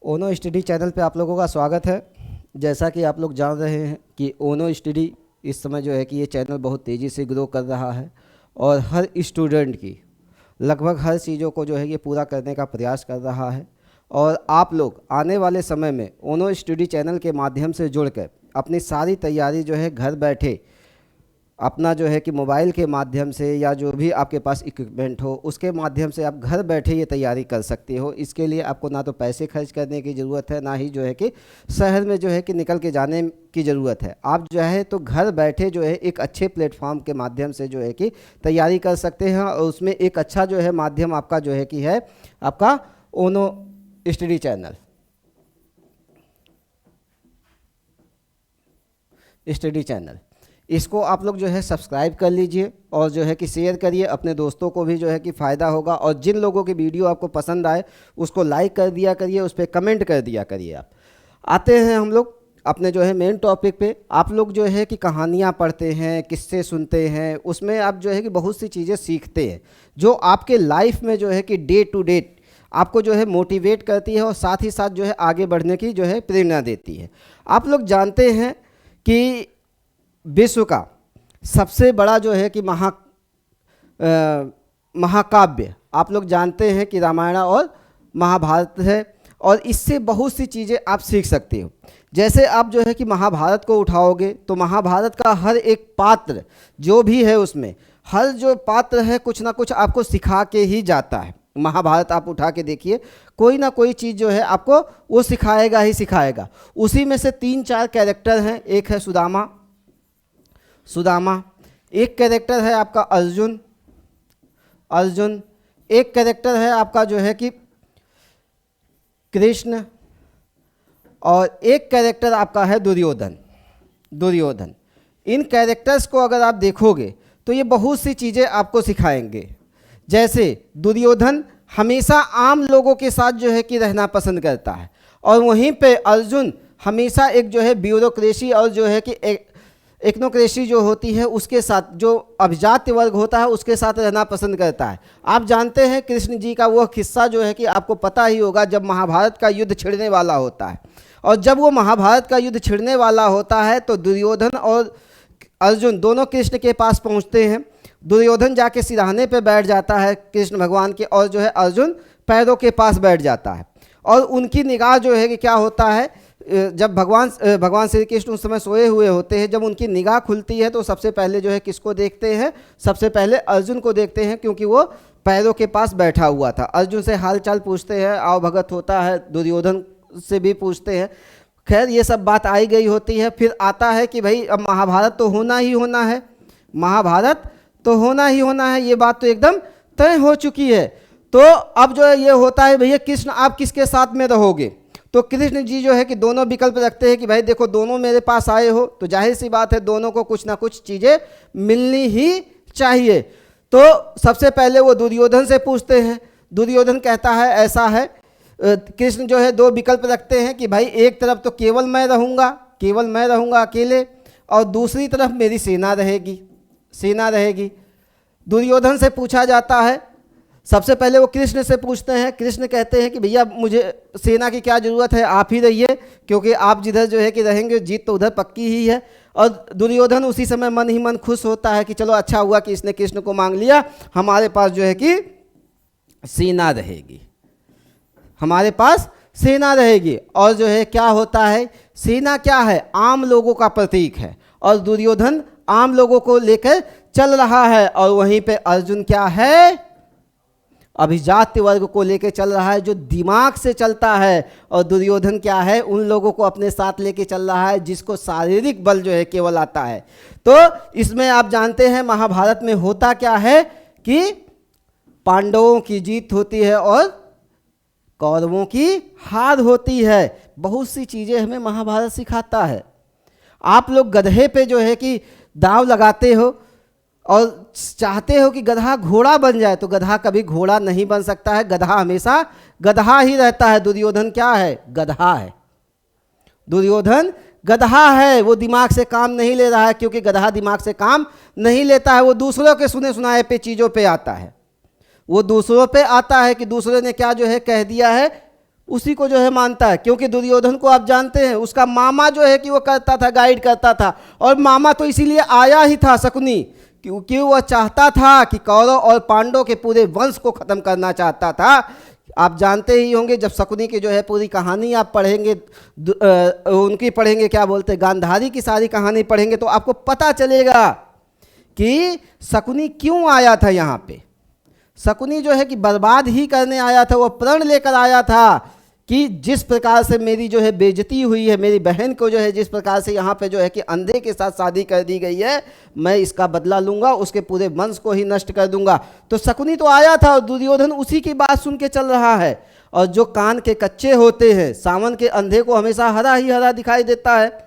ओनो study channel पे आप लोगों का स्वागत है। जैसा कि आप लोग जान रहे हैं कि ओनो स्टडी इस समय जो है कि ये चैनल बहुत तेज़ी से ग्रो कर रहा है और हर स्टूडेंट की लगभग हर चीज़ों को जो है ये पूरा करने का प्रयास कर रहा है। और आप लोग आने वाले समय में ओनो स्टडी चैनल के माध्यम से जुड़कर अपनी सारी तैयारी जो है घर बैठे अपना जो है कि मोबाइल के माध्यम से या जो भी आपके पास इक्विपमेंट हो उसके माध्यम से आप घर बैठे ये तैयारी कर सकते हो। इसके लिए आपको ना तो पैसे खर्च करने की ज़रूरत है, ना ही जो है कि शहर में जो है कि निकल के जाने की ज़रूरत है। आप जो है तो घर बैठे जो है एक अच्छे प्लेटफॉर्म के माध्यम से जो है कि तैयारी कर सकते हैं और उसमें एक अच्छा जो है माध्यम आपका जो है कि है आपका ओनो स्टडी चैनल। इसको आप लोग जो है सब्सक्राइब कर लीजिए और जो है कि शेयर करिए, अपने दोस्तों को भी जो है कि फ़ायदा होगा। और जिन लोगों की वीडियो आपको पसंद आए उसको लाइक कर दिया करिए, उस पर कमेंट कर दिया करिए। आप आते हैं हम लोग अपने जो है मेन टॉपिक पे। आप लोग जो है कि कहानियाँ पढ़ते हैं, किस्से सुनते हैं, उसमें आप जो है कि बहुत सी चीज़ें सीखते हैं जो आपके लाइफ में जो है कि डे टू डे आपको जो है मोटिवेट करती है और साथ ही साथ जो है आगे बढ़ने की जो है प्रेरणा देती है। आप लोग जानते हैं कि विश्व का सबसे बड़ा जो है कि महाकाव्य आप लोग जानते हैं कि रामायण और महाभारत है और इससे बहुत सी चीज़ें आप सीख सकते हो। जैसे आप जो है कि महाभारत को उठाओगे तो महाभारत का हर एक पात्र जो भी है उसमें हर जो पात्र है कुछ ना कुछ आपको सिखा के ही जाता है। महाभारत आप उठा के देखिए, कोई ना कोई चीज़ जो है आपको वो सिखाएगा ही सिखाएगा। उसी में से 3-4 कैरेक्टर हैं। एक है सुदामा, एक कैरेक्टर है आपका अर्जुन, एक कैरेक्टर है आपका जो है कि कृष्ण और एक कैरेक्टर आपका है दुर्योधन। इन कैरेक्टर्स को अगर आप देखोगे तो ये बहुत सी चीज़ें आपको सिखाएंगे। जैसे दुर्योधन हमेशा आम लोगों के साथ जो है कि रहना पसंद करता है और वहीं पे अर्जुन हमेशा एक जो है ब्यूरोक्रेसी और जो है कि एक्नोक्रेसी जो होती है उसके साथ, जो अभिजात्य वर्ग होता है उसके साथ रहना पसंद करता है। आप जानते हैं कृष्ण जी का वो किस्सा जो है कि आपको पता ही होगा, जब महाभारत का युद्ध छिड़ने वाला होता है और जब वो महाभारत का युद्ध छिड़ने वाला होता है तो दुर्योधन और अर्जुन दोनों कृष्ण के पास पहुंचते हैं। दुर्योधन जाके सिरहाने पे बैठ जाता है कृष्ण भगवान के और जो है अर्जुन पैरों के पास बैठ जाता है और उनकी निगाह जो है कि क्या होता है, जब भगवान श्री कृष्ण उस समय सोए हुए होते हैं, जब उनकी निगाह खुलती है तो सबसे पहले जो है किसको देखते हैं, सबसे पहले अर्जुन को देखते हैं क्योंकि वो पैरों के पास बैठा हुआ था। अर्जुन से हाल चाल पूछते हैं, आओ भगत होता है, दुर्योधन से भी पूछते हैं। खैर ये सब बात आई गई होती है। फिर आता है कि भाई अब महाभारत तो होना ही होना है, ये बात तो एकदम तय हो चुकी है। तो अब जो है ये होता है, भैया कृष्ण आप किसके साथ में रहोगे? तो कृष्ण जी जो है कि दोनों विकल्प रखते हैं कि भाई देखो दोनों मेरे पास आए हो तो जाहिर सी बात है दोनों को कुछ ना कुछ चीज़ें मिलनी ही चाहिए। तो सबसे पहले वो दुर्योधन से पूछते हैं। दुर्योधन कहता है ऐसा है, कृष्ण जो है 2 विकल्प रखते हैं कि भाई एक तरफ तो केवल मैं रहूँगा अकेले और दूसरी तरफ मेरी सेना रहेगी। दुर्योधन से पूछा जाता है, सबसे पहले वो कृष्ण से पूछते हैं। कृष्ण कहते हैं कि भैया मुझे सेना की क्या ज़रूरत है, आप ही रहिए, क्योंकि आप जिधर जो है कि रहेंगे जीत तो उधर पक्की ही है। और दुर्योधन उसी समय मन ही मन खुश होता है कि चलो अच्छा हुआ कि इसने कृष्ण को मांग लिया, हमारे पास जो है कि सेना रहेगी। और जो है क्या होता है, सेना क्या है, आम लोगों का प्रतीक है और दुर्योधन आम लोगों को लेकर चल रहा है। और वहीं पे अर्जुन क्या है, अभिजात्य वर्ग को लेके चल रहा है जो दिमाग से चलता है। और दुर्योधन क्या है, उन लोगों को अपने साथ लेके चल रहा है जिसको शारीरिक बल जो है केवल आता है। तो इसमें आप जानते हैं महाभारत में होता क्या है कि पांडवों की जीत होती है और कौरवों की हार होती है। बहुत सी चीज़ें हमें महाभारत सिखाता है। आप लोग गधे पे जो है कि दांव लगाते हो और चाहते हो कि गधा घोड़ा बन जाए, तो गधा कभी घोड़ा नहीं बन सकता है। गधा हमेशा गधा ही रहता है। दुर्योधन क्या है, दुर्योधन गधा है। वो दिमाग से काम नहीं ले रहा है, क्योंकि गधा दिमाग से काम नहीं लेता है। वो दूसरों के सुने सुनाए पे चीज़ों पे आता है। कि दूसरे ने क्या जो है कह दिया है, उसी को जो है मानता है, क्योंकि दुर्योधन को आप जानते हैं उसका मामा जो है कि वो करता था, गाइड करता था, और मामा तो इसीलिए आया ही था शकुनी, क्योंकि वह चाहता था कि कौरव और पांडव के पूरे वंश को खत्म करना चाहता था। आप जानते ही होंगे जब शकुनी की जो है पूरी कहानी आप पढ़ेंगे, उनकी पढ़ेंगे, क्या बोलते हैं, गांधारी की सारी कहानी पढ़ेंगे तो आपको पता चलेगा कि शकुनी क्यों आया था यहाँ पे। शकुनी जो है कि बर्बाद ही करने आया था, वो प्रण लेकर आया था कि जिस प्रकार से मेरी जो है बेइज्जती हुई है, मेरी बहन को जो है जिस प्रकार से यहाँ पे जो है कि अंधे के साथ शादी कर दी गई है, मैं इसका बदला लूंगा, उसके पूरे वंश को ही नष्ट कर दूंगा। तो शकुनी तो आया था और दुर्योधन उसी की बात सुन के चल रहा है। और जो कान के कच्चे होते हैं, सावन के अंधे को हमेशा हरा ही हरा दिखाई देता है,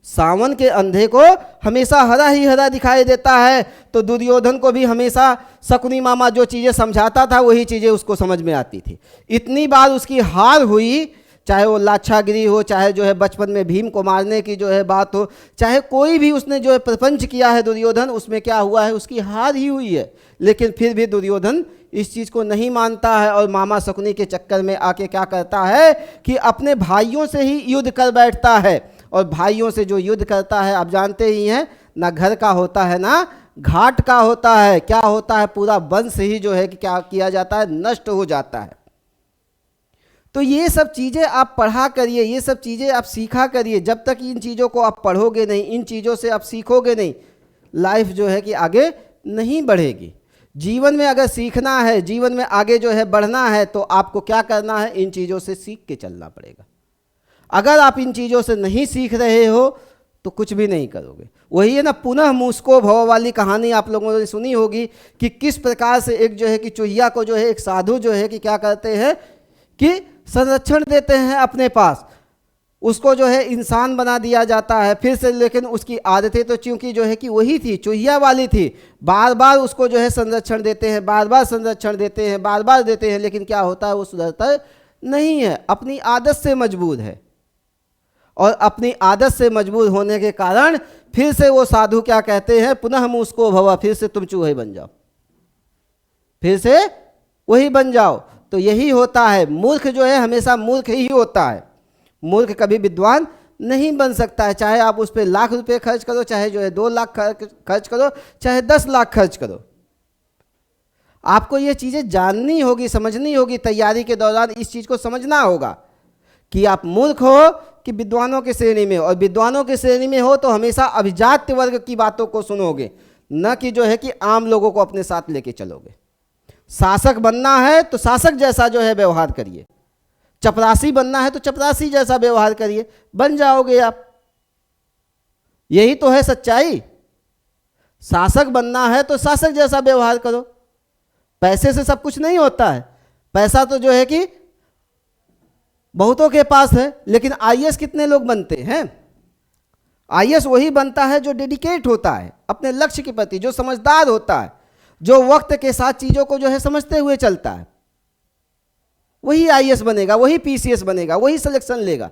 सावन के अंधे को हमेशा हरा ही हरा दिखाई देता है। तो दुर्योधन को भी हमेशा शकुनी मामा जो चीज़ें समझाता था वही चीज़ें उसको समझ में आती थी। इतनी बार उसकी हार हुई, चाहे वो लाछागिरी हो, चाहे जो है बचपन में भीम को मारने की जो है बात हो, चाहे कोई भी उसने जो है प्रपंच किया है दुर्योधन, उसमें क्या हुआ है, उसकी हार ही हुई है। लेकिन फिर भी दुर्योधन इस चीज़ को नहीं मानता है और मामा शकुनी के चक्कर में आके क्या करता है कि अपने भाइयों से ही युद्ध कर बैठता है। और भाइयों से जो युद्ध करता है आप जानते ही हैं, ना घर का होता है ना घाट का होता है, क्या होता है, पूरा वंश ही जो है कि क्या किया जाता है, नष्ट हो जाता है। तो ये सब चीज़ें आप पढ़ा करिए, ये सब चीज़ें आप सीखा करिए। जब तक इन चीज़ों को आप पढ़ोगे नहीं, इन चीज़ों से आप सीखोगे नहीं, लाइफ जो है कि आगे नहीं बढ़ेगी। जीवन में अगर सीखना है, जीवन में आगे जो है बढ़ना है, तो आपको क्या करना है, इन चीज़ों से सीख के चलना पड़ेगा। अगर आप इन चीज़ों से नहीं सीख रहे हो तो कुछ भी नहीं करोगे। वही है ना, पुनः मूसको भव वाली कहानी आप लोगों ने सुनी होगी कि किस प्रकार से एक जो है कि चूहिया को जो है एक साधु जो है कि क्या करते हैं कि संरक्षण देते हैं अपने पास, उसको जो है इंसान बना दिया जाता है फिर से। लेकिन उसकी आदतें तो चूंकि जो है कि वही थी, चूहिया वाली थी, बार बार उसको जो है संरक्षण देते हैं, बार बार संरक्षण देते हैं, बार बार देते हैं, लेकिन क्या होता है, वो सुधरता नहीं है, अपनी आदत से मजबूर है। और अपनी आदत से मजबूर होने के कारण फिर से वो साधु क्या कहते हैं, पुनः मूसको भव, फिर से तुम चूहे बन जाओ, फिर से वही बन जाओ। तो यही होता है, मूर्ख जो है हमेशा मूर्ख ही होता है, मूर्ख कभी विद्वान नहीं बन सकता है। चाहे आप उस पर लाख रुपए खर्च करो, चाहे जो है 2 लाख खर्च करो, चाहे 10 लाख खर्च करो, आपको ये चीज़ें जाननी होगी, समझनी होगी। तैयारी के दौरान इस चीज़ को समझना होगा कि आप मूर्ख हो कि विद्वानों की श्रेणी में हो। और विद्वानों की श्रेणी में हो तो हमेशा अभिजात्य वर्ग की बातों को सुनोगे, न कि जो है कि आम लोगों को अपने साथ लेके चलोगे। शासक बनना है तो शासक जैसा जो है व्यवहार करिए, चपरासी बनना है तो चपरासी जैसा व्यवहार करिए, बन जाओगे आप। यही तो है सच्चाई। शासक बनना है तो शासक जैसा व्यवहार करो। पैसे से सब कुछ नहीं होता है, पैसा तो जो है कि बहुतों के पास है, लेकिन आईएएस कितने लोग बनते हैं? आईएएस वही बनता है जो डेडिकेट होता है अपने लक्ष्य के प्रति, जो समझदार होता है, जो वक्त के साथ चीज़ों को जो है समझते हुए चलता है, वही आईएएस बनेगा, वही पीसीएस बनेगा, वही सिलेक्शन लेगा।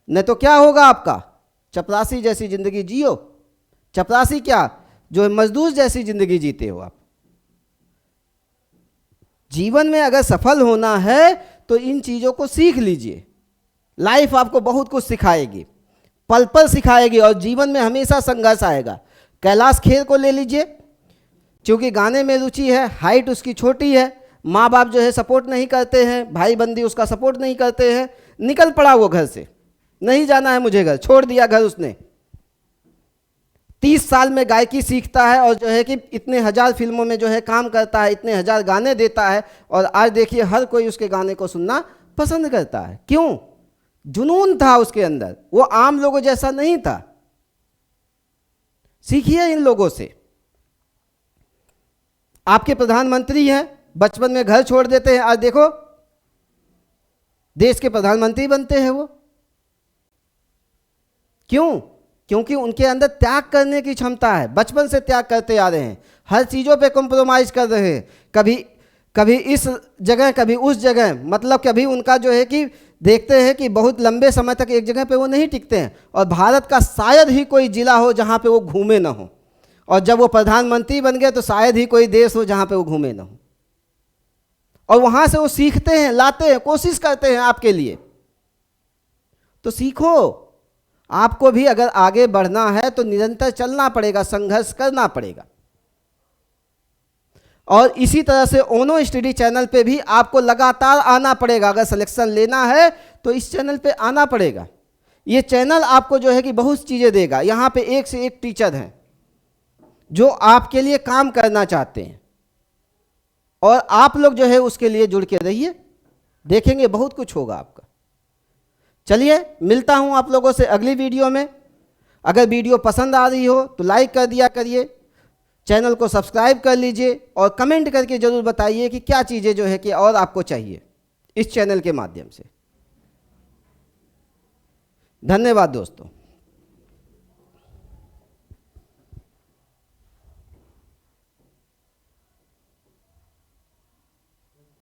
नहीं तो क्या होगा आपका, चपरासी जैसी जिंदगी जियो। चपरासी क्या, जो मजदूर जैसी जिंदगी जीते हो आप। जीवन में अगर सफल होना है तो इन चीज़ों को सीख लीजिए। लाइफ आपको बहुत कुछ सिखाएगी, पल पल सिखाएगी, और जीवन में हमेशा संघर्ष आएगा। कैलाश खेर को ले लीजिए, क्योंकि गाने में रुचि है, हाइट उसकी छोटी है, माँ बाप जो है सपोर्ट नहीं करते हैं, भाई बंदी उसका सपोर्ट नहीं करते हैं, निकल पड़ा वो घर से, नहीं जाना है मुझे घर, छोड़ दिया घर उसने। 30 साल में गायकी सीखता है और जो है कि इतने हजार फिल्मों में जो है काम करता है, इतने हजार गाने देता है, और आज देखिए हर कोई उसके गाने को सुनना पसंद करता है। क्यों? जुनून था उसके अंदर, वो आम लोगों जैसा नहीं था। सीखिए इन लोगों से। आपके प्रधानमंत्री हैं, बचपन में घर छोड़ देते हैं, आज देखो देश के प्रधानमंत्री बनते हैं वो। क्यों? क्योंकि उनके अंदर त्याग करने की क्षमता है, बचपन से त्याग करते आ रहे हैं, हर चीज़ों पे कॉम्प्रोमाइज़ कर रहे हैं, कभी इस जगह कभी उस जगह, मतलब कभी उनका जो है कि देखते हैं कि बहुत लंबे समय तक एक जगह पे वो नहीं टिकते हैं। और भारत का शायद ही कोई जिला हो जहाँ पे वो घूमे ना हो, और जब वो प्रधानमंत्री बन गए तो शायद ही कोई देश हो जहाँ पे वो घूमे ना हो। और वहाँ से वो सीखते हैं, लाते हैं, कोशिश करते हैं आपके लिए। तो सीखो। आपको भी अगर आगे बढ़ना है तो निरंतर चलना पड़ेगा, संघर्ष करना पड़ेगा। और इसी तरह से ओनो स्टडी चैनल पे भी आपको लगातार आना पड़ेगा। अगर सिलेक्शन लेना है तो इस चैनल पे आना पड़ेगा। ये चैनल आपको जो है कि बहुत चीज़ें देगा। यहाँ पे एक से एक टीचर हैं जो आपके लिए काम करना चाहते हैं, और आप लोग जो है उसके लिए जुड़ के रहिए, देखेंगे बहुत कुछ होगा आपका। चलिए, मिलता हूँ आप लोगों से अगली वीडियो में। अगर वीडियो पसंद आ रही हो तो लाइक कर दिया करिए, चैनल को सब्सक्राइब कर लीजिए, और कमेंट करके ज़रूर बताइए कि क्या चीज़ें जो है कि और आपको चाहिए इस चैनल के माध्यम से। धन्यवाद दोस्तों।